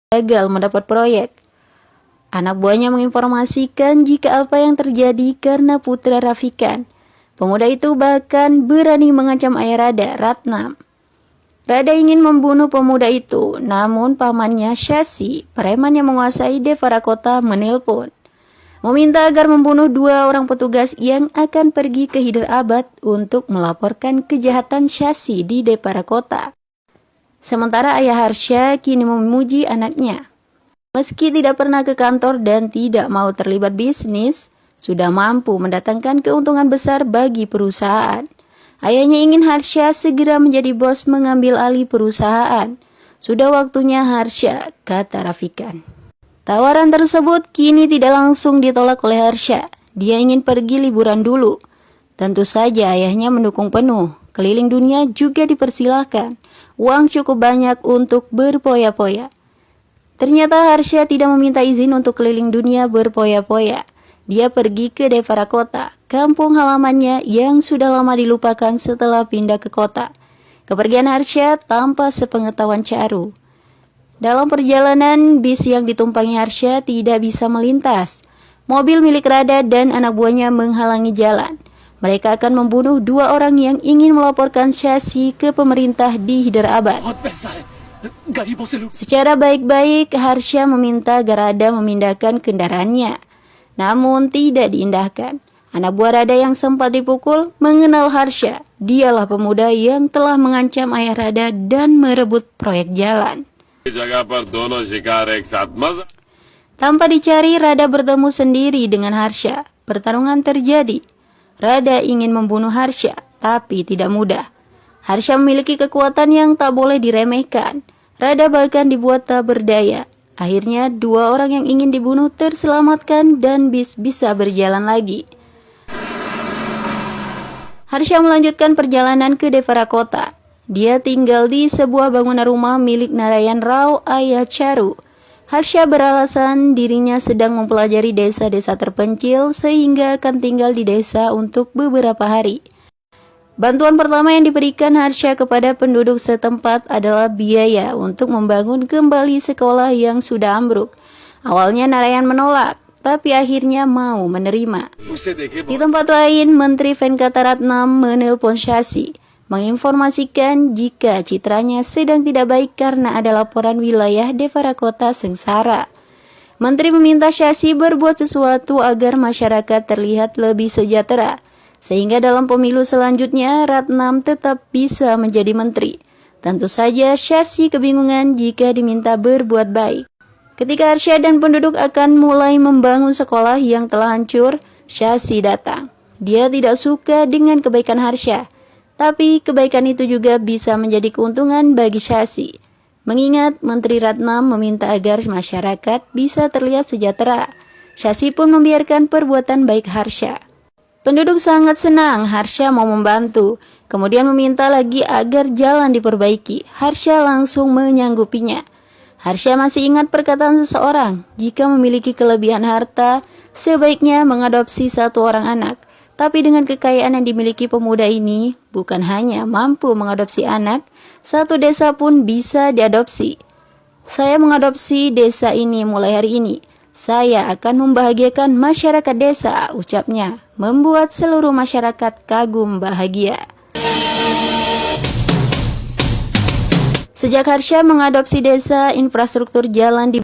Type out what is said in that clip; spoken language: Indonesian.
gagal mendapat proyek. Anak buahnya menginformasikan jika apa yang terjadi karena putra Rafikan. Pemuda itu bahkan berani mengancam ayah Rada, Ratnam. Rada ingin membunuh pemuda itu, namun pamannya Syasi, preman yang menguasai Devara Kota, menelpon, meminta agar membunuh 2 orang petugas yang akan pergi ke Hyderabad untuk melaporkan kejahatan Syasi di Devara Kota. Sementara ayah Harsha kini memuji anaknya. Meski tidak pernah ke kantor dan tidak mau terlibat bisnis, sudah mampu mendatangkan keuntungan besar bagi perusahaan. Ayahnya ingin Harsha segera menjadi bos mengambil alih perusahaan. Sudah waktunya Harsha, kata Rafikan. Tawaran tersebut kini tidak langsung ditolak oleh Harsha. Dia ingin pergi liburan dulu. Tentu saja ayahnya mendukung penuh. Keliling dunia juga dipersilahkan. Uang cukup banyak untuk berpoya-poya. Ternyata Harsha tidak meminta izin untuk keliling dunia berpoya-poya. Dia pergi ke Devara Kota, kampung halamannya yang sudah lama dilupakan setelah pindah ke kota. Kepergian Harsha tanpa sepengetahuan Charu. Dalam perjalanan, bis yang ditumpangi Harsha tidak bisa melintas. Mobil milik Rada dan anak buahnya menghalangi jalan. Mereka akan membunuh 2 orang yang ingin melaporkan Syasi ke pemerintah di Hyderabad. Secara baik-baik, Harsha meminta Rada memindahkan kendaraannya. Namun tidak diindahkan. Anak buah Rada yang sempat dipukul mengenal Harsha. Dialah pemuda yang telah mengancam ayah Rada dan merebut proyek jalan. Tanpa dicari, Rada bertemu sendiri dengan Harsha. Pertarungan terjadi. Rada ingin membunuh Harsha, tapi tidak mudah. Harsha memiliki kekuatan yang tak boleh diremehkan. Rada bahkan dibuat tak berdaya. Akhirnya 2 orang yang ingin dibunuh terselamatkan dan bis bisa berjalan lagi. Harsha melanjutkan perjalanan ke Devara Kota. Dia tinggal di sebuah bangunan rumah milik Narayan Rao, ayah Charu. Harsha beralasan dirinya sedang mempelajari desa-desa terpencil sehingga akan tinggal di desa untuk beberapa hari. Bantuan pertama yang diberikan Harsha kepada penduduk setempat adalah biaya untuk membangun kembali sekolah yang sudah ambruk. Awalnya Narayan menolak, tapi akhirnya mau menerima. Di tempat lain, Menteri Venkataratnam menelpon Syasi, menginformasikan jika citranya sedang tidak baik karena ada laporan wilayah Devara Kota sengsara. Menteri meminta Syasi berbuat sesuatu agar masyarakat terlihat lebih sejahtera, sehingga dalam pemilu selanjutnya Ratnam tetap bisa menjadi menteri. Tentu saja Syasi kebingungan jika diminta berbuat baik. Ketika Harsha dan penduduk akan mulai membangun sekolah yang telah hancur, Syasi datang. Dia tidak suka dengan kebaikan Harsha, tapi kebaikan itu juga bisa menjadi keuntungan bagi Syasi. Mengingat Menteri Ratnam meminta agar masyarakat bisa terlihat sejahtera, Syasi pun membiarkan perbuatan baik Harsha. Penduduk sangat senang Harsha mau membantu, kemudian meminta lagi agar jalan diperbaiki. Harsha langsung menyanggupinya. Harsha masih ingat perkataan seseorang, jika memiliki kelebihan harta, sebaiknya mengadopsi 1 orang anak. Tapi dengan kekayaan yang dimiliki pemuda ini, bukan hanya mampu mengadopsi anak, 1 desa pun bisa diadopsi. Saya mengadopsi desa ini mulai hari ini. Saya akan membahagiakan masyarakat desa, ucapnya, membuat seluruh masyarakat kagum bahagia. Sejak Harsha mengadopsi desa, infrastruktur jalan di